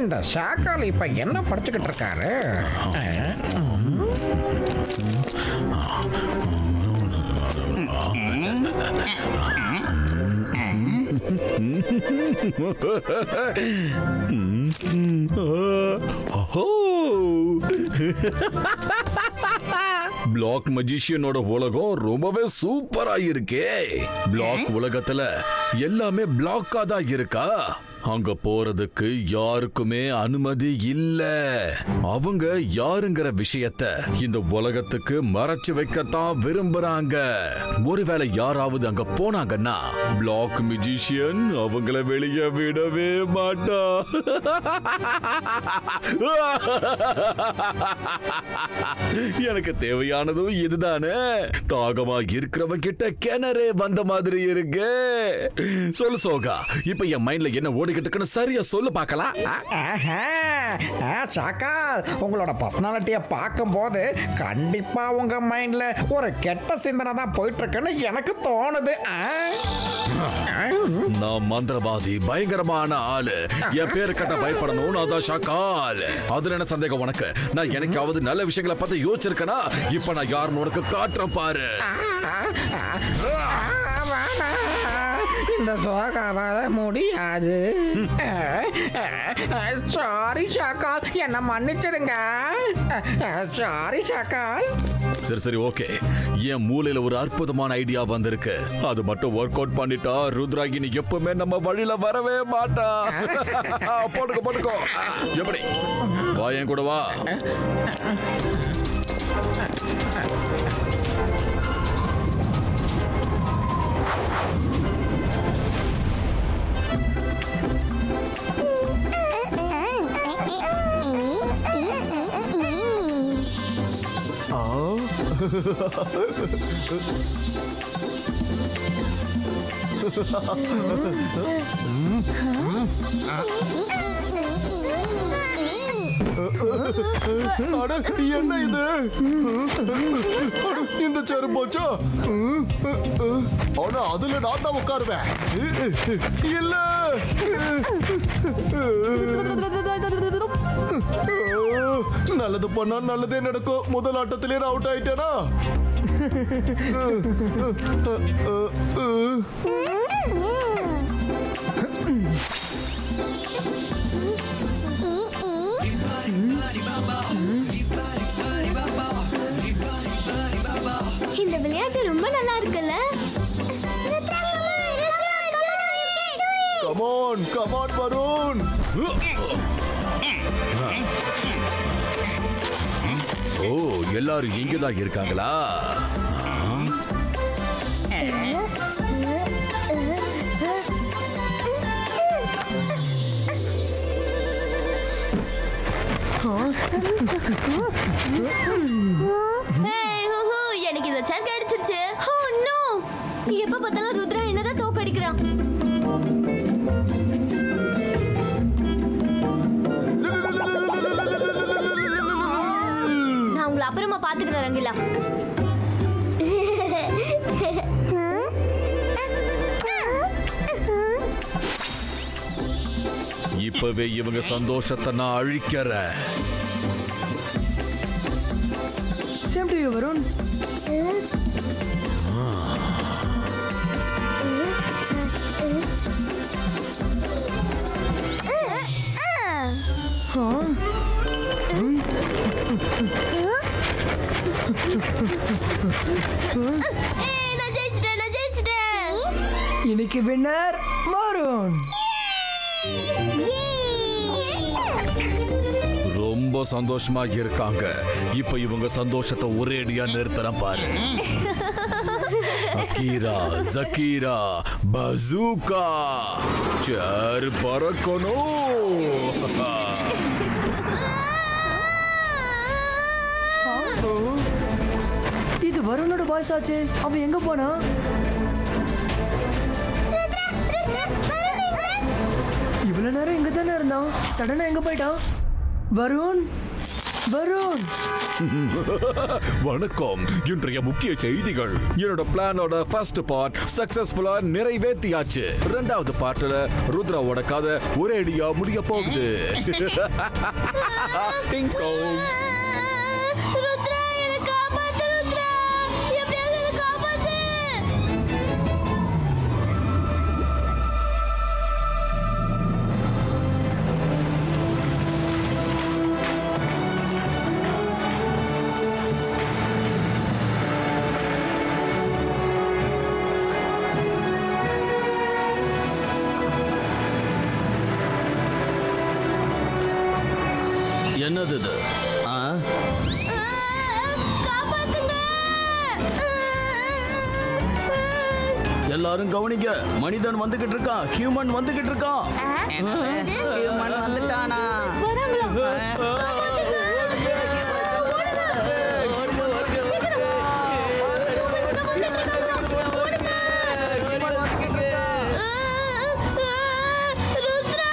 இந்த ஷாக்கால் இப்ப என்ன படிச்சுக்கிட்டு இருக்காரு? பிளாக் மஜிஷியனோட உலகம் ரொம்பவே சூப்பரா இருக்கே. பிளாக் உலகத்துல எல்லாமே பிளாக்கா தான் இருக்கா? அங்க போறதுக்கு யாருக்குமே அனுமதி இல்ல. அவங்க யாருங்கிற விஷயத்த இந்த உலகத்துக்கு மறைச்சு வைக்கத்தான் விரும்புறாங்க. ஒருவேளை யாராவது அங்க போனாங்கன்னா பிளாக் மியூசிஷியன் அவங்கள வெளியே விடவே மாட்டா. எனக்கு தேவையானதும் இதுதானே. தாகமா இருக்கிறவன் கிட்ட கிணறே வந்த மாதிரி இருக்கு. சொல்லு சோகா, இப்ப என் மைண்ட்ல என்ன ஓடிக்கிட்டு இருக்குன்னு சரியா சொல்லு பார்க்கலாம். ஷாக்கால், உங்களோட பர்சனாலிட்டியை பார்க்கும் போது கண்டிப்பா உங்க மைண்ட்ல ஒரு கெட்ட சிந்தனை தான் போயிட்டு இருக்குன்னு எனக்கு தோணுது. நான் மந்திரவாதி, பயங்கரமான ஆளு. என் பேரு கட்ட பயப்படணும். அதான் ஷாக்கால். அதுல என்ன சந்தேகம் உனக்கு? நான் எனக்காவது நல்ல விஷயங்களை பார்த்து யோசிச்சிருக்கேனா? இப்ப நான் யாருன்னு உனக்கு காட்டுறேன் பாரு. இந்த சோகாவால முடியாது. சாரி ஷாக்கால், என்ன மன்னிச்சிடுங்க. சாரி ஷாக்கால். சரி சரி ஓகே. என் மூளையில ஒரு அற்புதமான ஐடியா வந்திருக்கு. அது மட்டும் ஒர்க் அவுட் பண்ணிட்டா ருத்ராகினி எப்பவுமே நம்ம வழியில வரவே மாட்டா. போட்டுக்கோ போட்டுக்கோ. எப்படி வா, என் கூட வா. என்ன இது? இந்த சேரு போச்சா? ஆனா அதுல நான் தான் உட்காருவேன். இல்ல, நல்லது பண்ணா நல்லதே நடக்கும். முதல் ஆட்டத்திலே நான் அவுட் ஆயிட்டேனா? இந்த விளையாட்டு ரொம்ப நல்லா இருக்குல்ல? Come on come on Varun. ஓ, எல்லாரும் இங்கதான் இருக்காங்களா? எனக்கு இந்த சேர் கிடைச்சிருச்சு. ஓ நோ, எப்ப பார்த்தாலும் ருத்ரா என்னதான் தோக்கடிக்கிறான். நான் உங்களை அப்புறமா பாத்துக்கிறேன் ரங்கிலா. இப்பவே இவங்க சந்தோஷத்தை நான் அழிக்கிறேன். Same to you, Varun. இன்னைக்கு வின்னர் வருண். ரொம்ப சந்தோஷமா இருக்காங்க. இப்ப இவங்க சந்தோஷத்தை ஒரேடியா நிறுத்தறேன் பாரு. அகீரா, ஜகீரா, பசூகா, சேர் பறக்கணும். இது வருணோட வாய்ஸ் ஆச்சு. அவன் எங்க போனா? இவ்வளவு நேரம் எங்க தானே இருந்தான், சடனா எங்க போயிட்டான்? வருண், வருண். வணக்கம். இன்றைய முக்கிய செய்திகள். என்னோட பிளானோட ஃபர்ஸ்ட் பார்ட் சக்சஸ்ஃபுல்லா நிறைவேற்றியாச்சு. இரண்டாவது பார்ட்ல ருத்ராவோட கதை ஒரேடியா முடிய போகுது. டிங் டோங். ருத்ரா, என்னை காப்பாத்து ருத்ரா. எப்படியாவது என்னை காப்பாத்து. என்னது இது? காப்பாத்துங்க. எல்லாரும் கவனிங்க. மனிதன் வந்துகிட்டு இருக்கான். ஹியூமன் வந்துகிட்டு இருக்கான். ஹியூமன் வந்துட்டானா? வராங்களா? காப்பாத்துங்க. ருத்ரா.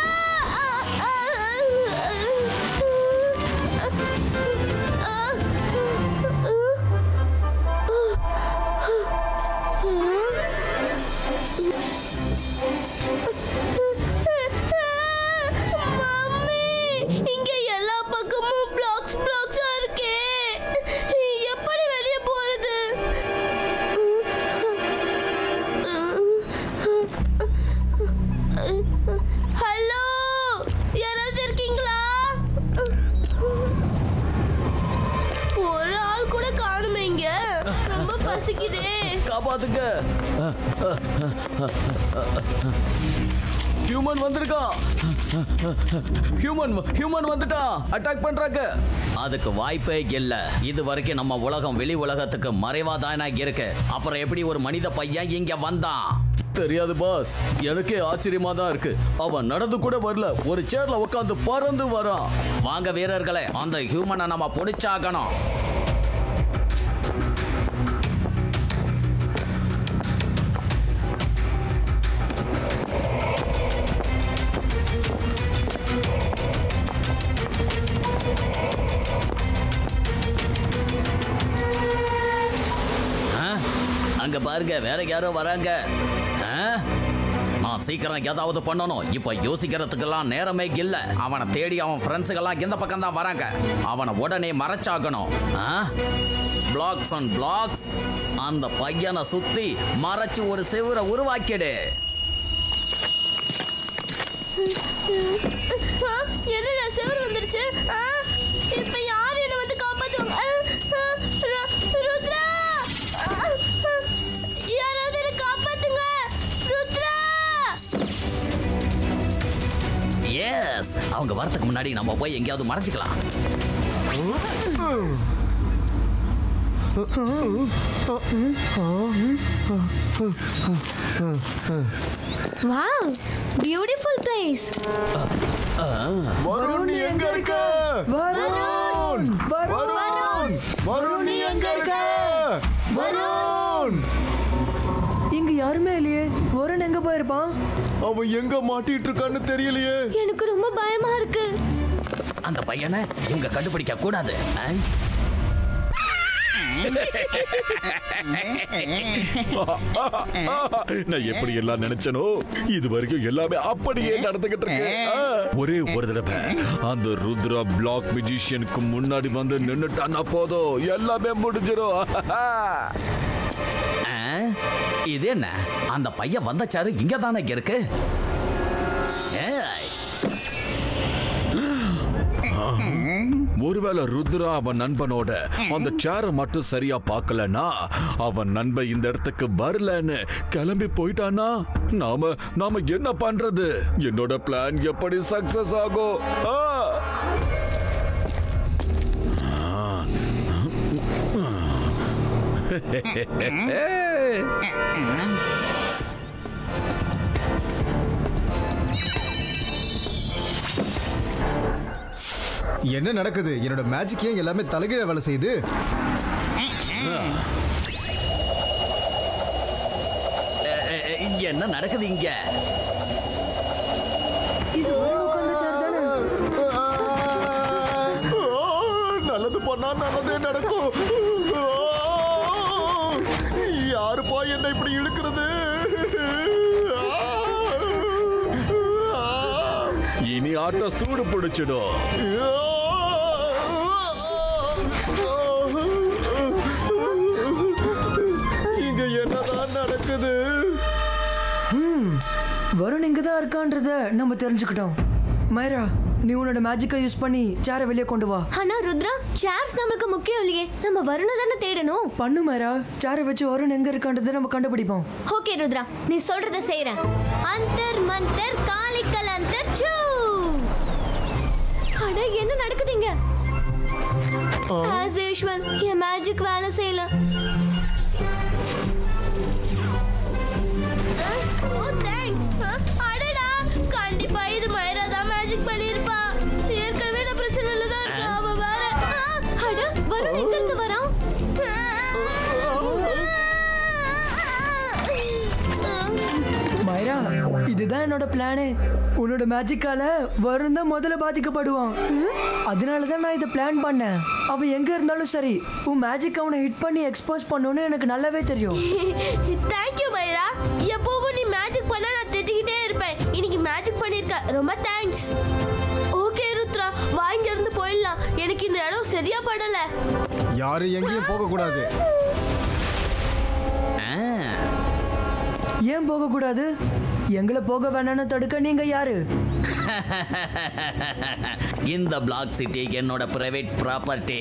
மம்மி, இங்க எல்லா பக்கமும் பிளாக்ஸா இருக்கே. எப்படி வெளியே போறது? ஹலோ, யாராவது இருக்கீங்களா? ஒரு ஆள் கூட காணுமே இங்க. ரொம்ப பசிக்குதே. காப்பாத்துங்க. ஹியூமன் வந்திருக்கான். ஹியூமன் வந்துட்டான். அட்டாக் பண்றாங்க. அதுக்கு வாய்ப்பே இல்ல. இது வரைக்கும் நம்ம உலகம் வெளி உலகத்துக்கு மறைவாதானா இருக்கு. அப்புறம் எப்படி ஒரு மனித பையன் இங்க வந்தான்? தெரியாது பாஸ். எனக்கே ஆச்சரியமா தான் இருக்கு. அவன் நடந்து கூட வரல. ஒரு சேர்ல உட்காந்து பறந்து வரான். வாங்க வீரர்களே, அந்த ஹியூமனை நம்ம பிடிச்சாகணும். அங்க பாருங்க, வேற யாரோ வராங்க. நான் சீக்கிரம் ஏதாவது பண்ணணும். இப்ப யோசிக்கிறதுக்கெல்லாம் நேரமே இல்ல. அவனை தேடி அவன் ஃப்ரெண்ட்ஸுக்கெல்லாம் இந்த பக்கம் தான் வராங்க. அவனை உடனே மறைச்சாகணும். Blocks and blocks. அந்த பையனை சுத்தி மறைச்சு ஒரு செவுரை உருவாக்கிடு. என்னடா செவுரு வந்துருச்சு? இப்ப யாரு என்ன வந்து காப்பாத்துவாங்க? ருத்ரா, யாராவது என்ன காப்பாத்துங்க. ருத்ரா. எஸ், அவங்க வரதுக்கு முன்னாடி நம்ம போய் எங்கேயாவது மறைச்சிக்கலாம். Wow, beautiful place. வருண், நீ எங்க இருக்க? வருண். வருண், வருண், நீ எங்க இருக்க? வருண். இங்க யாருமே இல்லையே. வருண் எங்க போயிருப்பான்? அவன் எங்க மாட்டிட்டு இருக்கான்னு தெரியலையே. எனக்கு ரொம்ப பயமா இருக்கு. அந்த பையனை இவங்க கண்டுபிடிக்க கூடாது. நான் எப்படி எல்லாம் நினைச்சனோ இது வரைக்கும் எல்லாமே அப்படியே நடந்துகிட்டு இருக்கு. ஒரே ஒரு தடவை அந்த ருத்ரா பிளாக் மியூசிஷியனுக்கு முன்னாடி வந்து நின்னுட்டான்னா போதும், எல்லாமே முடிஞ்சிடும். இது என்ன? அந்த பையன் வந்தச்சாரு இங்க தானே இருக்கு. ஒருவேளை ருத்ரா அவன் நண்பனோட அந்த சேரை மட்டும் சரியா பார்க்கலன்னா, அவன் நண்பன் இந்த இடத்துக்கு வரலன்னு கிளம்பி போயிட்டானா, நாம என்ன பண்றது? என்னோட பிளான் எப்படி சக்சஸ் ஆகும்? என்ன நடக்குது? என்னோட மேஜிக் ஏன் எல்லாமே தலைகீழ வேலை செய்யுது? என்ன நடக்குது இங்க? நல்லதே நடக்கும். யாருப்பா என்ன இப்படி இழுக்கிறது? இனி ஆட்டம் சூடு பிடிச்சிடும். இங்க என்னதான் நடக்குது? வருண் இங்க தான் இருக்கான்றத நம்ம தெரிஞ்சுக்கிட்டோம். மைரா, நீ உன்னோட மேஜிக்கை யூஸ் பண்ணி சேரை வெளியே கொண்டு வா. ஆனா ருத்ரா, சேர்ஸ் நமக்கு முக்கியம் இல்லையே, நம்ம வருண தானே தேடணும். பண்ணு மைரா, சேரை வச்சு வருண் எங்க இருக்கான்றதை நம்ம கண்டுபிடிப்போம். ஓகே ருத்ரா, நீ சொல்றத செய்றேன். அந்தர் மந்தர் காலிக்கல் அந்தர் சூ. அட, என்ன நடக்குதுங்க? as usual என் மேஜிக் வேலை செய்யல. ஓ தேங்க்ஸ். அடடா, கண்டிப்பா இது மைரா தான் மேஜிக் பண்ணிருப்பா. ஏற்கனவே நான் பிரச்சனையில தான் இருக்கேன், அவ வேற. அட, வருண் எங்க இருந்து வரான்? மைரா, இதுதான் என்னோட பிளானு. உன்னோட மேஜிக்கால வருண் தான் முதல்ல பாதிக்கப்படுவான். அதனாலதான் நான் இதை பிளான் பண்ணேன். அவன் எங்க இருந்தாலும் சரி, உன் மேஜிக் அவனை ஹிட் பண்ணி எக்ஸ்போஸ் பண்ணணும்னு எனக்கு நல்லாவே தெரியும். தேங்க்யூ மைரா. எப்பவும் நீ மேஜிக் பண்ண நான் திட்டிக்கிட்டே இருப்பேன். இன்னைக்கு மேஜிக் பண்ணிருக்க, ரொம்ப தேங்க்ஸ். ஓகே ருத்ரா, வா இங்க இருந்து போயிடலாம். எனக்கு இந்த இடம் சரியா படல. யாரும் எங்கேயும் போக கூடாது. ஏன் போக கூடாது? எங்களை போக வேணாம்னு தடுக்க நீங்க யாரு? இந்த பிளாக் சிட்டி என்னோட பிரைவேட் ப்ராப்பர்ட்டி.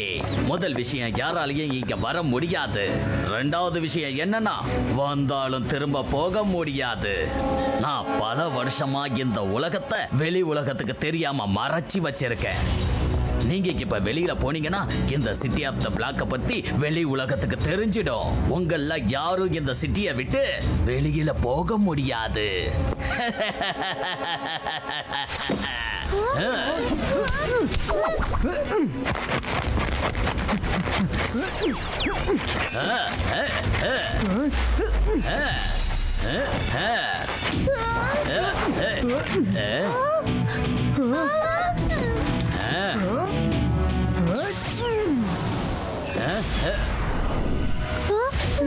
முதல் விஷயம், யாராலையும் இங்க வர முடியாது. ரெண்டாவது விஷயம் என்னன்னா, வந்தாலும் திரும்ப போக முடியாது. நான் பல வருஷமா இந்த உலகத்தை வெளி உலகத்துக்கு தெரியாம மறைச்சி வச்சிருக்கேன். நீங்க இப்ப வெளியில போனீங்கன்னா இந்த சிட்டி ஆஃப் த பிளாக்க பத்தி வெளி உலகத்துக்கு தெரிஞ்சிடும். உங்கள யாரும் இந்த சிட்டியை விட்டு வெளியில போக முடியாது.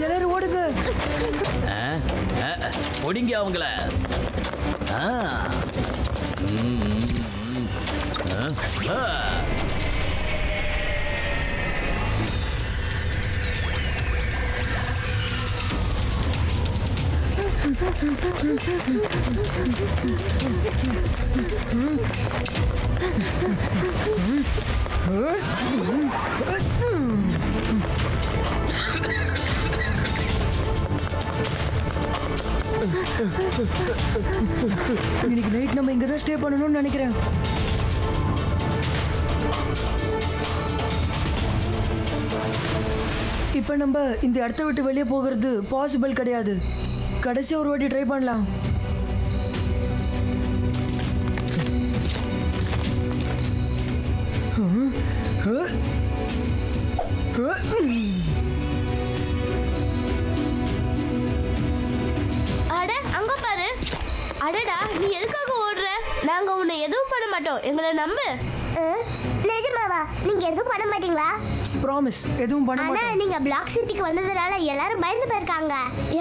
எல்லாரும் ஓடுங்க. ஒடிங்க அவங்கள. இன்னைக்கு நைட் நம்ம இங்க தான் ஸ்டே பண்ணணும்னு நினைக்கிறேன். இப்ப நம்ம இந்த இடத்த விட்டு வெளியே போகிறது பாசிபிள் கிடையாது. கடைசி ஒரு வாட்டி ட்ரை பண்ணலாம். அட, அங்க பாரு. அடடா, நீ எதுக்காக ஓடுற? நாங்க உன்னை எதுவும் பண்ண மாட்டோம், எங்களை நம்பு. நிஜமாவா? நீங்க எதுவும் பண்ண மாட்டீங்களா? ப்ராமிஸ், எதுவும் பண்ண ஆனா மாட்டோம். நீங்க பிளாக் சிட்டிக்கு வந்ததுனால எல்லாரும் பயந்து போயிருக்காங்க.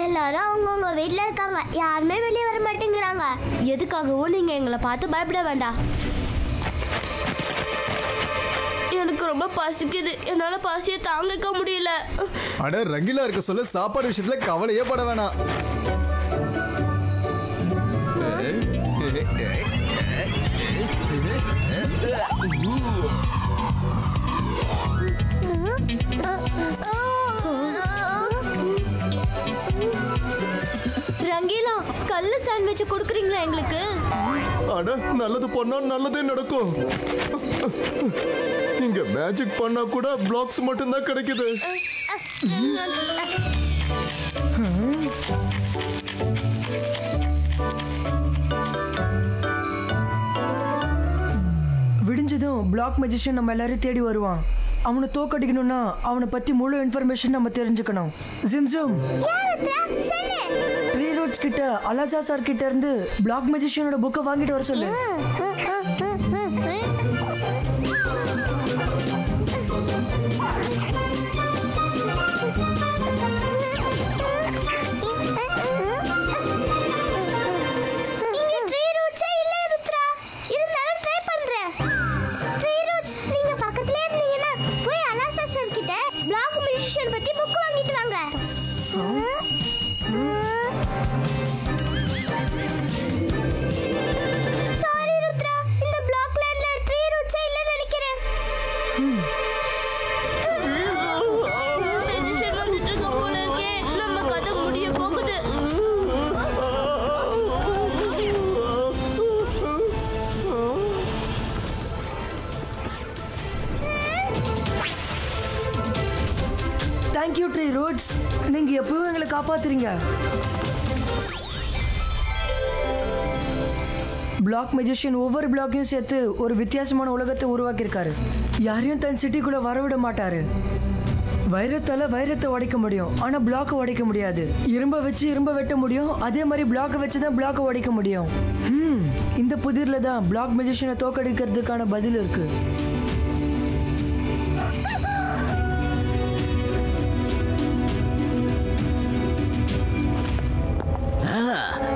எல்லாரும் அவங்கவுங்க வீட்ல இருக்காங்க, யாருமே வெளியே வர மாட்டேங்கிறாங்க. எதுக்காகவும் நீங்க எங்களை பார்த்து பயப்பட வேண்டாம். எனக்கு ரொம்ப பசிக்குது, என்னால பசியை தாங்கிக்க முடியல. அட, ரங்கிலா இருக்க சொல்ல சாப்பாடு விஷயத்துல கவலையே பட வேணாம். ரங்கீலா, கல்லு சாண்ட்விச் கொடுக்குறீங்களா எங்களுக்கு? அட, நல்லது பண்ணா நல்லதே நடக்கும். இங்க மேஜிக் பண்ணா கூட பிளாக்ஸ் மட்டும்தான் கிடைக்குது. விடிஞ்சதும் பிளாக் மேஜிஷியன் நம்ம எல்லாரும் தேடி வருவான். அவனை தோக்கடிக்கணும்னா அவனை பத்தி முழு இன்ஃபர்மேஷன் நம்ம தெரிஞ்சுக்கணும். ஜிம்ஜும், த்ரீ ரூட்ஸ் கிட்ட அலாசா சார் கிட்ட இருந்து பிளாக் மேஜிஷியனோட புக்கை வாங்கிட்டு வர சொல்லு. Thank you tree roots. நீங்க எப்பவும் எங்களை காப்பாத்துறீங்க. பிளாக் மெஜிஷியன் ஒவ்வொரு பிளாக்கையும் சேர்த்து ஒரு வித்தியாசமான உலகத்தை உருவாக்கியிருக்காரு. யாரையும் தன் சிட்டிக்குள்ள வரவிட மாட்டாரு. வைரத்தால வைரத்தை உடைக்க முடியும், ஆனா பிளாக்கை உடைக்க முடியாது. இரும்ப வச்சு இரும்ப வெட்ட முடியும், அதே மாதிரி பிளாக்கை வச்சு தான் பிளாக்கை உடைக்க முடியும். இந்த புதிர்ல தான் பிளாக் மெஜிஷியனை தோக்கடிக்கிறதுக்கான பதில் இருக்கு.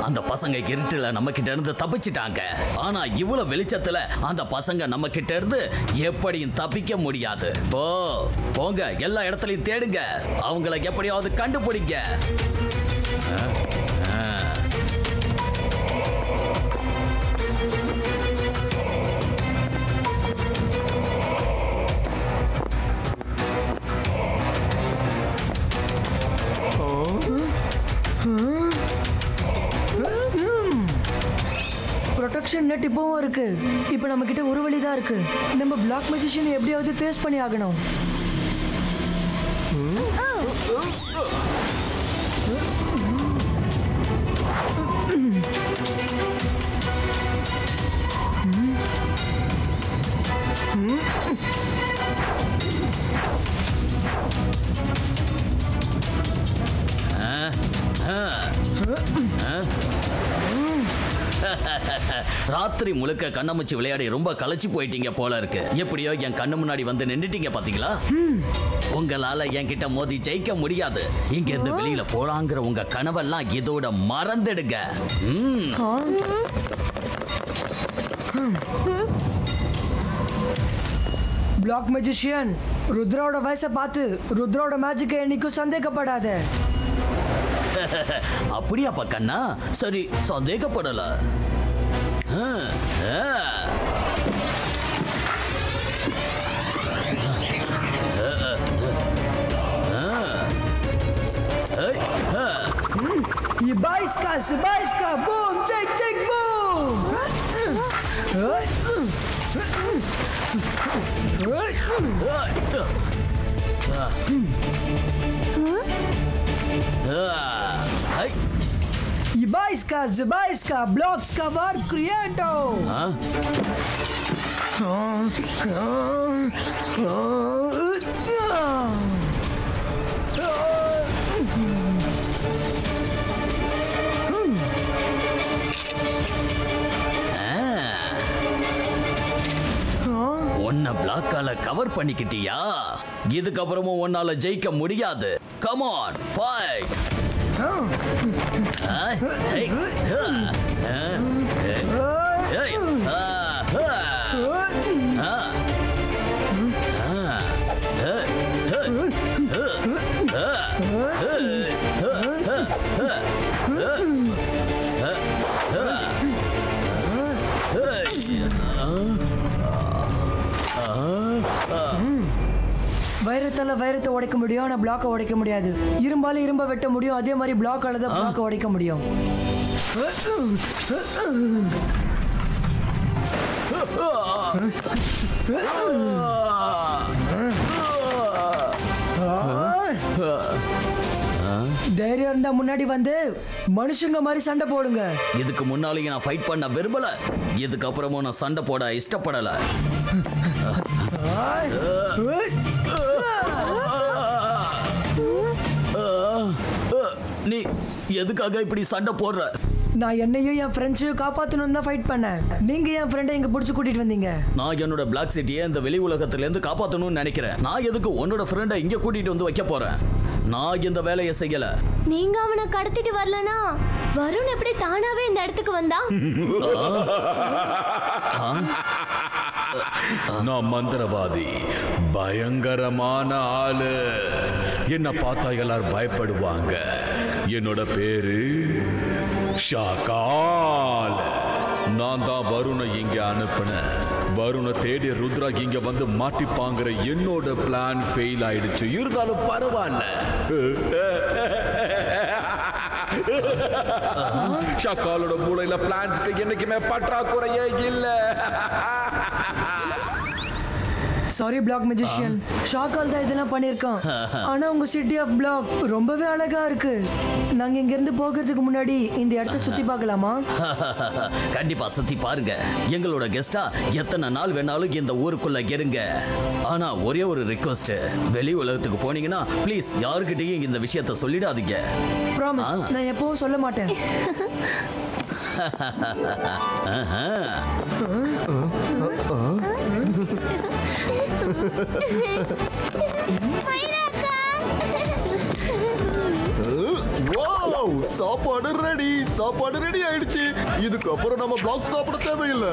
அந்த பசங்க இருட்டுல நம்ம கிட்ட இருந்து தப்பிச்சிட்டாங்க. ஆனா இவ்வளவு வெளிச்சத்துல அந்த பசங்க நம்ம கிட்ட இருந்து எப்படியும் தப்பிக்க முடியாது. போங்க, எல்லா இடத்துலயும் தேடுங்க, அவங்கள எப்படியாவது கண்டுபிடிங்க. ப்ரொடெக்ஷன் நெட் இப்பவும் இருக்கு. இப்போ நம்ம கிட்ட ஒரு வழி தான் இருக்கு. நம்ம பிளாக் மெஜிஷியனை எப்படியாவது ஃபேஸ் பண்ணி ஆகணும். ராத்திரி முழுக்க கண்ணாமூச்சி விளையாடி ரொம்ப களைச்சு போயிட்டீங்க போல இருக்கு. எப்படியோ என் கண்ணு முன்னாடி வந்து நின்னுட்டீங்க பாத்தீங்களா? உங்களால என்கிட்ட மோதி ஜெயிக்க முடியாது. இங்க இருந்து வெளியில போலாங்கிற உங்க கனவெல்லாம் இதோட மறந்துடுங்க. பிளாக் மெஜிஷியன், ருத்ராவோட வயசை பார்த்து ருத்ராவோட மேஜிக்கை என்னைக்கும் சந்தேகப்படாத. அப்படியாப்பா கண்ணா? சரி, சந்தேகப்படல. Ibaiska, Sibaiska, boom, check, check, boom. Ibaiska, Zibaiska, Blockska, var Creato. உன்னை பிளாக்கால கவர் பண்ணிக்கிட்டியா? இதுக்கப்புறமும் உன்னால ஜெயிக்க முடியாது. Come on, fight. வைரத்தால வைரத்தை உடைக்க முடியும், ஆனா பிளாக்கை உடைக்க முடியாது. இரும்பால இரும்ப வெட்ட முடியும், அதே மாதிரி பிளாக்கால தான் பிளாக்கை உடைக்க முடியும். தைரியம் இருந்தா முன்னாடி வந்து மனுஷங்க மாதிரி சண்டை போடுங்க. இதுக்கு முன்னாலேயே நான் ஃபைட் பண்ண விரும்பல, இதுக்கப்புறமும் நான் சண்டை போட இஷ்டப்படல. நீ எதுக்காக இப்படி சண்டை போடுற? நான் என்னையும் என் ஃப்ரெண்ட்ஸையும் காப்பாற்றணும் தான் ஃபைட் பண்ணேன். நீங்க என் ஃப்ரெண்டை இங்க பிடிச்சு கூட்டிட்டு வந்தீங்க. நான் என்னோட பிளாக் சிட்டியை இந்த வெளி உலகத்துல இருந்து காப்பாற்றணும்னு நினைக்கிறேன். நான் எதுக்கு உன்னோட ஃப்ரெண்டை இங்க கூட்டிட்டு வந்து வைக்க போறேன்? நான் இந்த வேலையை செய்யல. நீங்க அவனை கடத்திட்டு வரலனா வருண் எப்படி தானாவே இந்த இடத்துக்கு வந்தா? நான் மந்திரவாதி, பயங்கரமான ஆளு. என்ன பார்த்தா எல்லாரும் பயப்படுவாங்க. என்னோட பேரு ஷாகால். நான் தான் வருணை இங்க அனுப்பினேன். வருணை தேடி ருத்ரா இங்க வந்து மாட்டிப்பாங்கிற என்னோட பிளான் ஃபெயில் ஆயிடுச்சு. இருந்தாலும் பரவாயில்ல. ஷாகாலோட மூளையில பிளான்ஸ்க்கு என்னைக்குமே பற்றாக்குறையே இல்ல. சாரி பிளாக் மெஜிஷியன், ஷாக்கால் தான் இதெல்லாம் பண்ணியிருக்கான். ஆனா உங்க சிட்டி ஆஃப் பிளாக் ரொம்பவே அழகா இருக்கு. நாங்க இங்க இருந்து போகிறதுக்கு முன்னாடி இந்த இடத்த சுத்தி பார்க்கலாமா? கண்டிப்பா சுத்தி பாருங்க. எங்களோட கெஸ்டா எத்தனை நாள் வேணாலும் இந்த ஊருக்குள்ள இருங்க. ஆனா ஒரே ஒரு ரிக்வெஸ்ட், வெளி உலகத்துக்கு போனீங்கன்னா ப்ளீஸ் யாருக்கிட்டையும் இந்த விஷயத்த சொல்லிடாதீங்க. ப்ராமிஸ், நான் எப்பவும் சொல்ல மாட்டேன். வாவ், சாப்பாடு ரெடி, சாப்பாடு ரெடி ஆயிடுச்சு. இதுக்கு அப்புறம் நம்ம பிளாக் சாப்பிட தேவையில்லை.